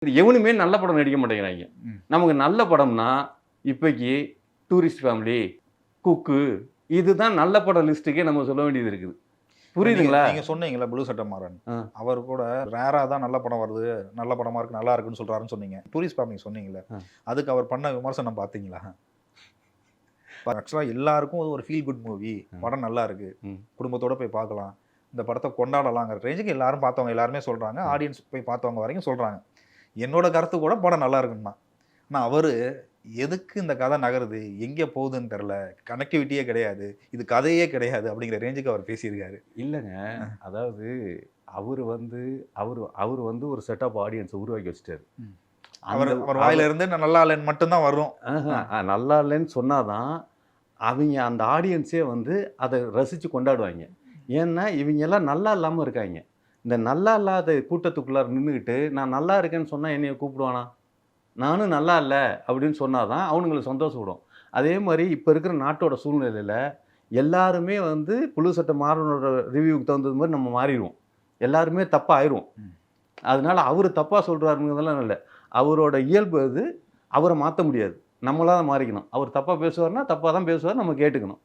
எவனுமே நல்ல படம் நடிக்க மாட்டேங்கிறாங்க. நமக்கு நல்ல படம்னா இப்போக்கி டூரிஸ்ட் ஃபேமிலி, குக்கு இதுதான் நல்ல படம் லிஸ்ட்டுக்கே நம்ம சொல்ல வேண்டியது இருக்குது. புரியுதுங்களா? நீங்க சொன்னீங்கல்ல ப்ளூ சட்டை மாறன். அவர் கூட ரேரா தான் நல்ல படம் வருது, நல்ல படமா இருக்கு, நல்லா இருக்குன்னு சொல்றாருன்னு சொன்னீங்க. டூரிஸ்ட் ஃபேமிலி சொன்னீங்கல்ல. அதுக்கு அவர் பண்ண விமர்சனம் பார்த்தீங்களா? ஆக்சுவலா எல்லாருக்கும் ஒரு ஃபீல் குட் மூவி. படம் நல்லா இருக்கு. குடும்பத்தோட போய் பார்க்கலாம். இந்த படத்தை கொண்டாடலாங்கிற ரேஞ்சுக்கு எல்லாரும் பார்த்தவங்க எல்லாருமே சொல்றாங்க. ஆடியன்ஸ் போய் பார்த்தவங்க வரைக்கும் சொல்றாங்க. என்னோட கருத்து கூட படம் நல்லா இருக்குன்னா. ஆனால் அவரு எதுக்கு இந்த கதை நகருது, எங்கே போகுதுன்னு தெரில, கனெக்டிவிட்டியே கிடையாது, இது கதையே கிடையாது அப்படிங்கிற ரேஞ்சுக்கு அவர் பேசியிருக்காரு. இல்லைங்க, அதாவது அவர் வந்து ஒரு செட் ஆஃப் ஆடியன்ஸை உருவாக்கி வச்சுட்டாரு. அவர் வாயில இருந்து நல்லா இல்லைன்னு மட்டும்தான் வரும். நல்லா இல்லைன்னு சொன்னாதான் அவங்க அந்த ஆடியன்ஸே வந்து அதை ரசித்து கொண்டாடுவாங்க. ஏன்னா இவங்க எல்லாம் நல்லா இல்லாமல் இருக்காங்க. இந்த நல்லா இல்லாத கூட்டத்துக்குள்ளார நின்றுக்கிட்டு நான் நல்லா இருக்கேன்னு சொன்னால் என்னைய கூப்பிடுவானா? நானும் நல்லா இல்லை அப்படின்னு சொன்னால் தான் அவனுங்களுக்கு சந்தோஷப்படும். அதே மாதிரி இப்போ இருக்கிற நாட்டோட சூழ்நிலையில் எல்லாருமே வந்து புழு சட்டை மாறனோட ரிவ்யூவுக்கு தகுந்தது மாதிரி நம்ம மாறிடுவோம். எல்லாருமே தப்பாக ஆயிடுவோம். அதனால் அவர் தப்பாக சொல்கிறாருங்கிறதெல்லாம் இல்லை. அவரோட இயல்பு அது. அவரை மாற்ற முடியாது. நம்மளாக மாறிக்கணும். அவர் தப்பாக பேசுவார்னா தப்பாக தான் பேசுவார், நம்ம கேட்டுக்கணும்.